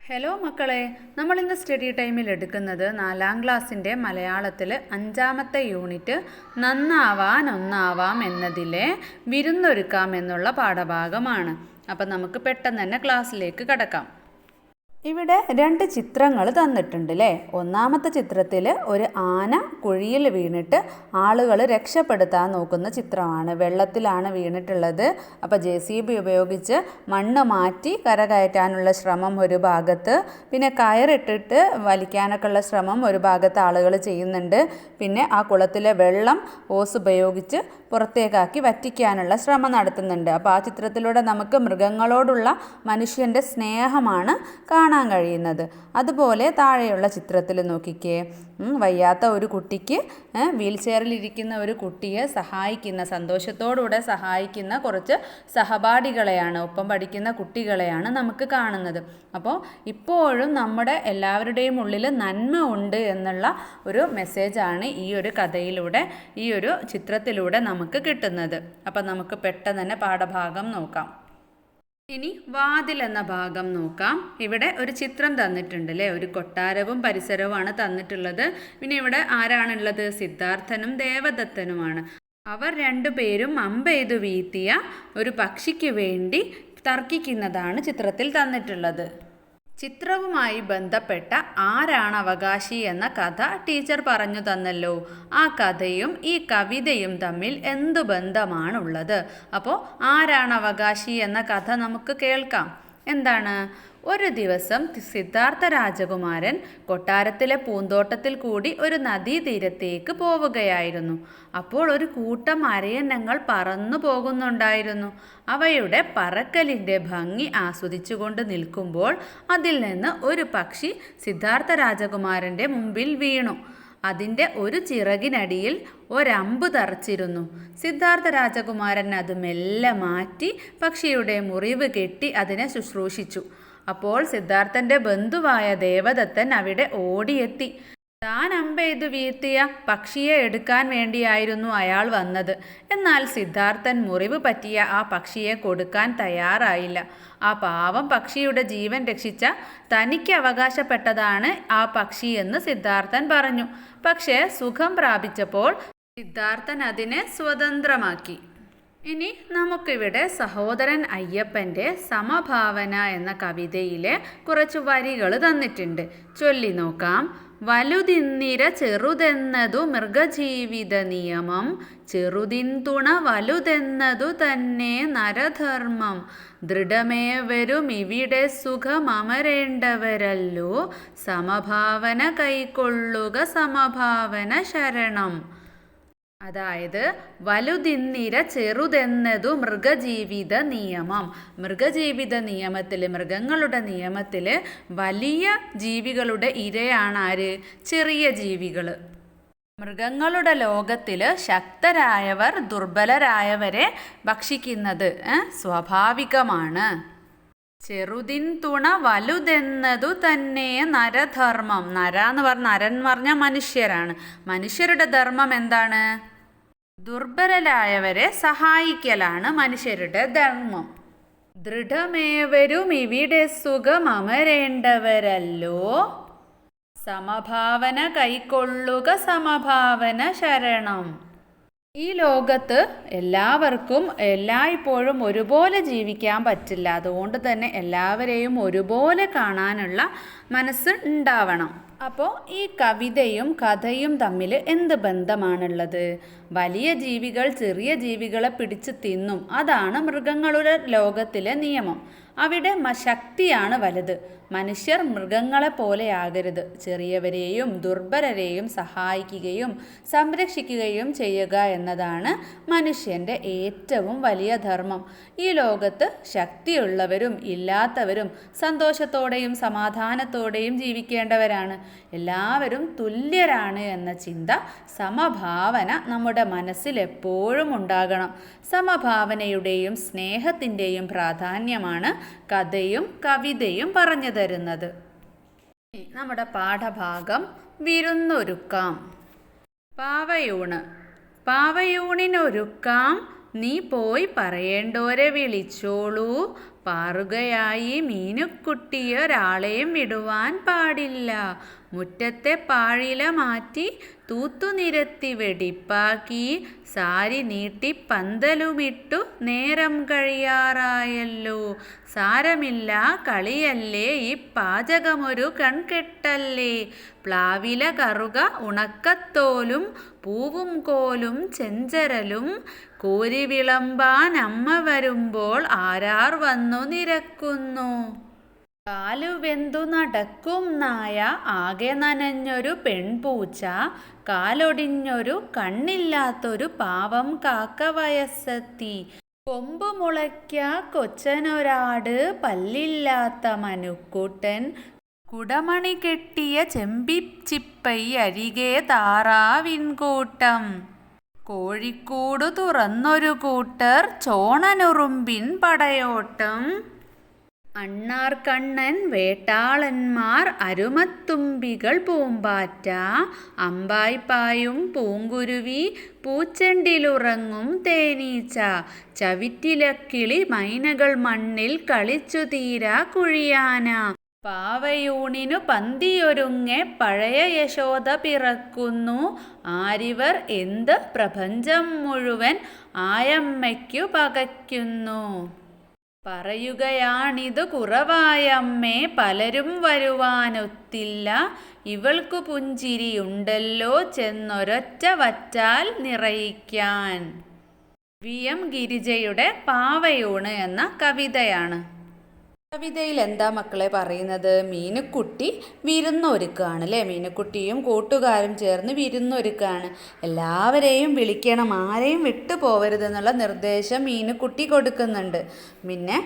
Hello മക്കളെ, നമ്മളിന്ന് study ടൈമിൽ എടുക്കുന്നത് 4ാം ക്ലാസ്സിൻ്റെ മലയാളത്തിൽ 5ാമത്തെ യൂണിറ്റ് നന്നാവാൻ ഒന്നാവാം എന്നതിലെ വിരുന്നൊരുക്കാം എന്നുള്ള പാഠഭാഗമാണ്. അപ്പം നമുക്ക് പെട്ടെന്ന് തന്നെ ക്ലാസ്സിലേക്ക് കടക്കാം. ഇവിടെ 2 ചിത്രങ്ങൾ തന്നിട്ടുണ്ട് അല്ലേ. ഒന്നാമത്തെ ചിത്രത്തിൽ ഒരു ആന കുഴിയിൽ വീണിട്ട് ആളുകൾ രക്ഷപ്പെടുത്താൻ നോക്കുന്ന ചിത്രമാണ്. വെള്ളത്തിലാണ് വീണിട്ടുള്ളത്. അപ്പോൾ JCB ഉപയോഗിച്ച് മണ്ണ് മാറ്റി കരകയറ്റാനുള്ള ശ്രമം ഒരു ഭാഗത്ത്, പിന്നെ കയറിട്ടിട്ട് വലിക്കാനൊക്കെ ഉള്ള ശ്രമം ഒരു ഭാഗത്ത് ആളുകൾ ചെയ്യുന്നുണ്ട്. പിന്നെ ആ കുളത്തിലെ വെള്ളം ഓസ് ഉപയോഗിച്ച് പുറത്തേക്കാക്കി വറ്റിക്കാനുള്ള ശ്രമം നടത്തുന്നുണ്ട്. അപ്പോൾ ആ ചിത്രത്തിലൂടെ നമുക്ക് മൃഗങ്ങളോടുള്ള മനുഷ്യൻ്റെ സ്നേഹമാണ് കാണാൻ കഴിയുന്നത്. അതുപോലെ താഴെയുള്ള ചിത്രത്തിൽ നോക്കിക്കേ, വയ്യാത്ത ഒരു കുട്ടിക്ക് വീൽ ചെയറിലിരിക്കുന്ന ഒരു കുട്ടിയെ സന്തോഷത്തോടുകൂടെ സഹായിക്കുന്ന കുറച്ച് സഹപാഠികളെയാണ്, ഒപ്പം പഠിക്കുന്ന കുട്ടികളെയാണ് നമുക്ക് കാണുന്നത്. അപ്പോൾ ഇപ്പോഴും നമ്മുടെ എല്ലാവരുടെയും ഉള്ളിൽ നന്മ ഉണ്ട് എന്നുള്ള ഒരു മെസ്സേജാണ് ഈ ഒരു കഥയിലൂടെ, ഈ ഒരു ചിത്രത്തിലൂടെ നമുക്ക് കിട്ടുന്നത്. അപ്പം നമുക്ക് പെട്ടെന്ന് തന്നെ പാഠഭാഗം നോക്കാം. ഇനി വാതിൽ എന്ന ഭാഗം നോക്കാം. ഇവിടെ ഒരു ചിത്രം തന്നിട്ടുണ്ട് അല്ലേ. ഒരു കൊട്ടാരവും പരിസരവുമാണ് തന്നിട്ടുള്ളത്. പിന്നെ ഇവിടെ ആരാണുള്ളത്? സിദ്ധാർത്ഥനും ദേവദത്തനുമാണ്. അവർ രണ്ടുപേരും അമ്പെയ്തു വീഴ്ത്തിയ ഒരു പക്ഷിക്ക് വേണ്ടി തർക്കിക്കുന്നതാണ് ചിത്രത്തിൽ തന്നിട്ടുള്ളത്. ചിത്രവുമായി ബന്ധപ്പെട്ട ആരാണ് അവകാശി എന്ന കഥ ടീച്ചർ പറഞ്ഞു തന്നല്ലോ. ആ കഥയും ഈ കവിതയും തമ്മിൽ എന്തു ബന്ധമാണുള്ളത്? അപ്പോൾ ആരാണ് അവകാശി എന്ന കഥ നമുക്ക് കേൾക്കാം. എന്താണ്? ഒരു ദിവസം സിദ്ധാർത്ഥ രാജകുമാരൻ കൊട്ടാരത്തിലെ പൂന്തോട്ടത്തിൽ കൂടി ഒരു നദീതീരത്തേക്ക് പോവുകയായിരുന്നു. അപ്പോൾ ഒരു കൂട്ടം അരയന്നങ്ങൾ പറന്നു പോകുന്നുണ്ടായിരുന്നു. അവയുടെ പറക്കലിൻ്റെ ഭംഗി ആസ്വദിച്ചുകൊണ്ട് നിൽക്കുമ്പോൾ അതിൽ നിന്ന് ഒരു പക്ഷി സിദ്ധാർത്ഥ രാജകുമാരൻ്റെ മുമ്പിൽ വീണു. അതിൻ്റെ ഒരു ചിറകിനടിയിൽ ഒരമ്പ് തറച്ചിരുന്നു. സിദ്ധാർത്ഥ രാജകുമാരൻ അത് മെല്ലെ മാറ്റി പക്ഷിയുടെ മുറിവ് കെട്ടി അതിനെ ശുശ്രൂഷിച്ചു. അപ്പോൾ സിദ്ധാർത്ഥൻ്റെ ബന്ധുവായ ദേവദത്തൻ അവിടെ ഓടിയെത്തി. താൻ അമ്പെയ്തു വീഴ്ത്തിയ പക്ഷിയെ എടുക്കാൻ വേണ്ടിയായിരുന്നു അയാൾ വന്നത്. എന്നാൽ സിദ്ധാർത്ഥൻ മുറിവ് പറ്റിയ ആ പക്ഷിയെ കൊടുക്കാൻ തയ്യാറായില്ല. ആ പാവം പക്ഷിയുടെ ജീവൻ രക്ഷിച്ച തനിക്ക് അവകാശപ്പെട്ടതാണ് ആ പക്ഷി എന്ന് സിദ്ധാർത്ഥൻ പറഞ്ഞു. പക്ഷേ സുഖം പ്രാപിച്ചപ്പോൾ സിദ്ധാർത്ഥൻ അതിനെ സ്വതന്ത്രമാക്കി. ഇനി നമുക്കിവിടെ സഹോദരൻ അയ്യപ്പൻ്റെ സമഭാവന എന്ന കവിതയിലെ കുറച്ച് വരികൾ തന്നിട്ടുണ്ട്. ചൊല്ലി നോക്കാം. വലുതിന്നിര ചെറുതെന്നതു മൃഗജീവിത നിയമം, ചെറുതിൻതുണ വലുതെന്നതു തന്നെ നരധർമ്മം, ദൃഢമേവരും ഇവിടെ സുഖമമരേണ്ടവരല്ലോ, സമഭാവന കൈക്കൊള്ളുക സമഭാവന ശരണം. അതായത് വലുതിന്നിര ചെറുതെന്നതു മൃഗജീവിത നിയമം. മൃഗജീവിത നിയമത്തിൽ, മൃഗങ്ങളുടെ നിയമത്തിൽ വലിയ ജീവികളുടെ ഇരയാണ് ആര്? ചെറിയ ജീവികൾ. മൃഗങ്ങളുടെ ലോകത്തിൽ ശക്തരായവർ ദുർബലരായവരെ ഭക്ഷിക്കുന്നത് സ്വാഭാവികമാണ്. ചെറുതിൻ തുണ വലുതെന്നതു തന്നെ നരധർമ്മം. നരൻ എന്ന് പറഞ്ഞാൽ മനുഷ്യരാണ്. മനുഷ്യരുടെ ധർമ്മം എന്താണ്? ദുർബലരായവരെ സഹായിക്കലാണ് മനുഷ്യരുടെ ധർമ്മം. ദൃഢമേവരും ഇവിടെ സുഖമമരേണ്ടവരല്ലോ, സമഭാവന കൈക്കൊള്ളുക സമഭാവന ശരണം. ഈ ലോകത്ത് എല്ലാവർക്കും എല്ലായ്പ്പോഴും ഒരുപോലെ ജീവിക്കാൻ പറ്റില്ല. അതുകൊണ്ട് തന്നെ എല്ലാവരെയും ഒരുപോലെ കാണാനുള്ള മനസ്സ് ഉണ്ടാവണം. അപ്പോൾ ഈ കവിതയും കഥയും തമ്മിൽ എന്ത് ബന്ധമാണുള്ളത്? വലിയ ജീവികൾ ചെറിയ ജീവികളെ പിടിച്ച് തിന്നും. അതാണ് മൃഗങ്ങളുടെ ലോകത്തിലെ നിയമം. അവിടെ ശക്തിയാണ് വലുത്. മനുഷ്യർ മൃഗങ്ങളെ പോലെയാകരുത്. ചെറിയവരെയും ദുർബലരെയും സഹായിക്കുകയും സംരക്ഷിക്കുകയും ചെയ്യുക എന്നതാണ് മനുഷ്യൻ്റെ ഏറ്റവും വലിയ ധർമ്മം. ഈ ലോകത്ത് ശക്തിയുള്ളവരും ഇല്ലാത്തവരും സന്തോഷത്തോടെയും സമാധാനത്തോടെയും ജീവിക്കേണ്ടവരാണ്. എല്ലാവരും തുല്യരാണ് എന്ന ചിന്ത, സമഭാവന നമ്മുടെ മനസ്സിൽ എപ്പോഴും ഉണ്ടാകണം. സമഭാവനയുടെയും സ്നേഹത്തിൻ്റെയും പ്രാധാന്യമാണ് കഥയും കവിതയും പറഞ്ഞു തരുന്നത്. നമ്മുടെ പാഠഭാഗം വിരുന്നൊരുക്കാം. പാവയൂണ്. പാവയൂണിനൊരുക്കാം നീ പോയി പറയേണ്ടോരെ വിളിച്ചോളൂ. പാറുകയായി മീനുക്കുട്ടിയൊരാളെയും വിടുവാൻ പാടില്ല. മുറ്റത്തെ പാഴില മാറ്റി തൂത്തുനിരത്തി വെടിപ്പാക്കി. സാരി നീട്ടി പന്തലുമിട്ടു നേരം കഴിയാറായല്ലോ. സാരമില്ല കളിയല്ലേ, ഈ പാചകമൊരു കൺകെട്ടല്ലേ. പ്ലാവില കറുക ഉണക്കത്തോലും പൂവും കോലും ചെഞ്ചരലും കോരി വിളമ്പാൻ അമ്മ വരുമ്പോൾ ആരാർ വന്നു നിരക്കുന്നു. കാലുവെന്തു നടക്കും നായ, ആകെ നനഞ്ഞൊരു പെൺപൂച്ച, കാലൊടിഞ്ഞൊരു കണ്ണില്ലാത്തൊരു പാവം കാക്ക വയസ്സെത്തി. കൊമ്പ് മുളയ്ക്ക കൊച്ചനൊരാട്, പല്ലില്ലാത്ത മനുക്കുട്ടൻ, കുടമണി കെട്ടിയ ചെമ്പിച്ചിപ്പൈ അരികെ താറാവിൻകൂട്ടം. കോഴിക്കൂടു തുറന്നൊരു കൂട്ടർ, ചോണനുറുമ്പിൻ പടയോട്ടം. അണ്ണാർക്കണ്ണൻ വേട്ടാളന്മാർ, അരുമത്തുമ്പികൾ പൂമ്പാറ്റ, അമ്പായിപ്പായും പൂങ്കുരുവി, പൂച്ചെണ്ടിലുറങ്ങും തേനീച്ച, ചവിറ്റിലക്കിളി മൈനകൾ മണ്ണിൽ കളിച്ചു തീരാ കുഴിയാന. പാവയൂണിനു പന്തിയൊരുങ്ങെ പഴയ യശോദ പിറക്കുന്നു. ആരിവർ എന്ത് പ്രപഞ്ചം മുഴുവൻ ആയമ്മയ്ക്കു പകയ്ക്കുന്നു. പറയുകയാണിതു കുറവായമ്മേ, പലരും വരുവാനൊത്തില്ല. ഇവൾക്കു പുഞ്ചിരിയുണ്ടല്ലോ ചെന്നൊരൊറ്റ വറ്റാൽ നിറയിക്കാൻ. VM ഗിരിജയുടെ പാവയൂണ് എന്ന കവിതയാണ്. കവിതയിൽ എന്താ മക്കളെ പറയുന്നത്? മീനുക്കുട്ടി വിരുന്നൊരുക്കുകയാണ് അല്ലേ. മീനുക്കുട്ടിയും കൂട്ടുകാരും ചേർന്ന് വിരുന്നൊരുക്കുകയാണ്. എല്ലാവരെയും വിളിക്കണം, ആരെയും വിട്ടു പോകരുതെന്നുള്ള നിർദ്ദേശം മീനുക്കുട്ടി കൊടുക്കുന്നുണ്ട്. പിന്നെ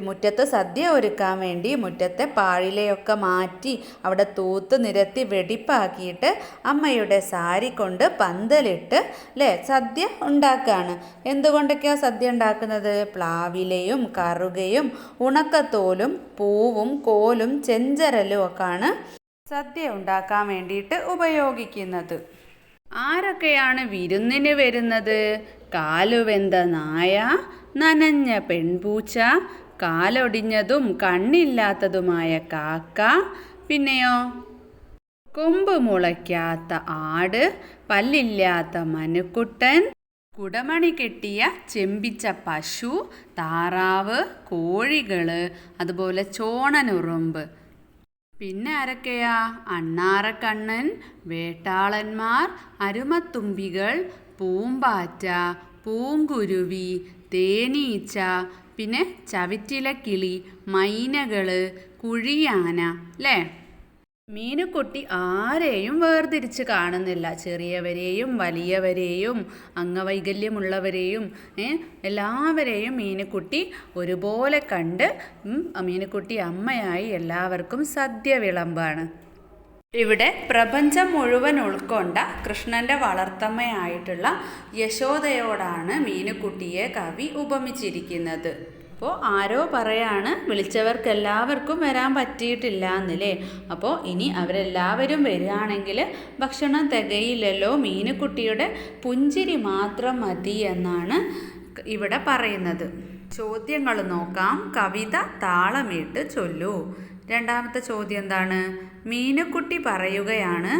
മുറ്റത്ത് സദ്യ ഒരുക്കാൻ വേണ്ടി മുറ്റത്തെ പാഴിലയൊക്കെ മാറ്റി അവിടെ തൂത്ത് നിരത്തി വെടിപ്പാക്കിയിട്ട് അമ്മയുടെ സാരി കൊണ്ട് പന്തലിട്ട് അല്ലേ സദ്യ ഉണ്ടാക്കുകയാണ്. എന്തുകൊണ്ടൊക്കെയാണ് സദ്യ ഉണ്ടാക്കുന്നത്? പ്ലാവിലയും കറുകയും ഉണക്കത്തോലും പൂവും കോലും ചെഞ്ചരലും ഒക്കെയാണ് സദ്യ ഉണ്ടാക്കാൻ വേണ്ടിയിട്ട് ഉപയോഗിക്കുന്നത്. ആരൊക്കെയാണ് വിരുന്നിന് വരുന്നത്? കാലുവെന്ത നായ, നനഞ്ഞ പെൺപൂച്ച, കാലൊടിഞ്ഞതും കണ്ണില്ലാത്തതുമായ കാക്ക, പിന്നെയോ കൊമ്പ് മുളയ്ക്കാത്ത ആട്, പല്ലില്ലാത്ത മനുക്കുട്ടൻ, കുടമണി കെട്ടിയ ചെമ്പിച്ച പശു, താറാവ്, കോഴികൾ, അതുപോലെ ചോണനുറുമ്പ്. പിന്നെ ആരൊക്കെയാ? അണ്ണാറക്കണ്ണൻ, വേട്ടാളന്മാർ, അരുമത്തുമ്പികൾ, പൂമ്പാറ്റ, പൂങ്കുരുവി, തേനീച്ച, പിന്നെ ചവിറ്റിലക്കിളി, മൈനകൾ, കുഴിയാന അല്ലേ. മീനുക്കുട്ടി ആരെയും വേർതിരിച്ച് കാണുന്നില്ല. ചെറിയവരെയും വലിയവരെയും അംഗവൈകല്യമുള്ളവരെയും എല്ലാവരെയും മീനുക്കുട്ടി ഒരുപോലെ കണ്ട് മീനുക്കുട്ടി അമ്മയായി എല്ലാവർക്കും സദ്യ വിളമ്പാണ്. ഇവിടെ പ്രപഞ്ചം മുഴുവൻ ഉൾക്കൊണ്ട കൃഷ്ണൻ്റെ വളർത്തമ്മയായിട്ടുള്ള യശോദയോടാണ് മീനുക്കുട്ടിയെ കവി ഉപമിച്ചിരിക്കുന്നത്. അപ്പോൾ ആരോ പറയാണ് വിളിച്ചവർക്കെല്ലാവർക്കും വരാൻ പറ്റിയിട്ടില്ല എന്നല്ലേ. അപ്പോൾ ഇനി അവരെല്ലാവരും വരികയാണെങ്കിൽ ഭക്ഷണം തികയില്ലല്ലോ, മീനുക്കുട്ടിയുടെ പുഞ്ചിരി മാത്രം മതി എന്നാണ് ഇവിടെ പറയുന്നത്. ചോദ്യങ്ങൾ നോക്കാം. കവിത താളമിട്ട് ചൊല്ലൂ. രണ്ടാമത്തെ ചോദ്യം എന്താണ്? മീനുക്കുട്ടി പറയുകയാണ്,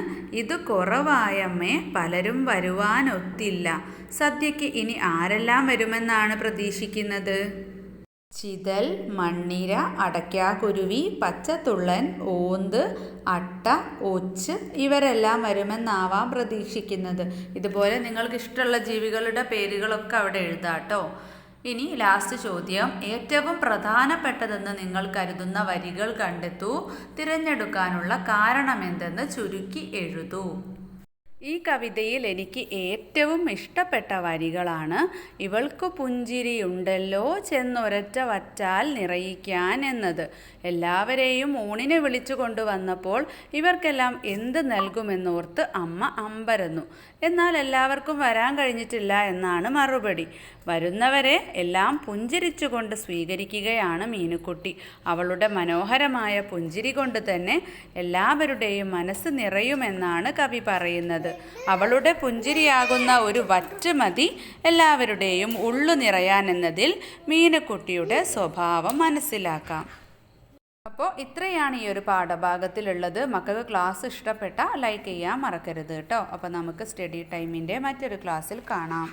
ഇത് കുറവായമ്മേ, പലരും വരുവാനൊത്തില്ല. സദ്യക്ക് ഇനി ആരെല്ലാം വരുമെന്നാണ് പ്രതീക്ഷിക്കുന്നത്? ചിതൽ, മണ്ണിര, അടയ്ക്കാക്കുരുവി, പച്ചത്തുള്ളൻ, ഓന്ത്, അട്ട, ഒച്ച് ഇവരെല്ലാം വരുമെന്നാവാം പ്രതീക്ഷിക്കുന്നത്. ഇതുപോലെ നിങ്ങൾക്ക് ഇഷ്ടമുള്ള ജീവികളുടെ പേരുകളൊക്കെ അവിടെ എഴുതാട്ടോ. ഇനി ലാസ്റ്റ് ചോദ്യം, ഏറ്റവും പ്രധാനപ്പെട്ടതെന്ന് നിങ്ങൾ കരുതുന്ന വരികൾ കണ്ടെത്തൂ. തിരഞ്ഞെടുക്കാനുള്ള കാരണമെന്തെന്ന് ചുരുക്കി എഴുതൂ. ഈ കവിതയിൽ എനിക്ക് ഏറ്റവും ഇഷ്ടപ്പെട്ട വരികളാണ് ഇവൾക്ക് പുഞ്ചിരിയുണ്ടല്ലോ ചെന്നൊരൊറ്റ വറ്റാൽ നിറയിക്കാൻ എന്നത്. എല്ലാവരെയും ഊണിനെ വിളിച്ചു കൊണ്ടുവന്നപ്പോൾ ഇവർക്കെല്ലാം എന്ത് നൽകുമെന്നോർത്ത് അമ്മ അമ്പരന്നു. എന്നാൽ എല്ലാവർക്കും വരാൻ കഴിഞ്ഞിട്ടില്ല എന്നാണ് മറുപടി. വരുന്നവരെ എല്ലാം പുഞ്ചിരിച്ചുകൊണ്ട് സ്വീകരിക്കുകയാണ് മീനുക്കുട്ടി. അവളുടെ മനോഹരമായ പുഞ്ചിരി കൊണ്ട് തന്നെ എല്ലാവരുടെയും മനസ്സ് നിറയുമെന്നാണ് കവി പറയുന്നത്. അവളുടെ പുഞ്ചിരിയാകുന്ന ഒരു വറ്റ് മതി എല്ലാവരുടെയും ഉള്ളു നിറയാൻ എന്നതിൽ മീനുക്കുട്ടിയുടെ സ്വഭാവം മനസ്സിലാക്കാം. അപ്പോൾ ഇത്രയാണ് ഈ ഒരു പാഠഭാഗത്തിലുള്ളത്. മക്കൾക്ക് ക്ലാസ് ഇഷ്ടപ്പെട്ടാൽ ലൈക്ക് ചെയ്യാൻ മറക്കരുത് കേട്ടോ. അപ്പോൾ നമുക്ക് സ്റ്റഡി ടൈമിൻ്റെ മറ്റൊരു ക്ലാസ്സിൽ കാണാം.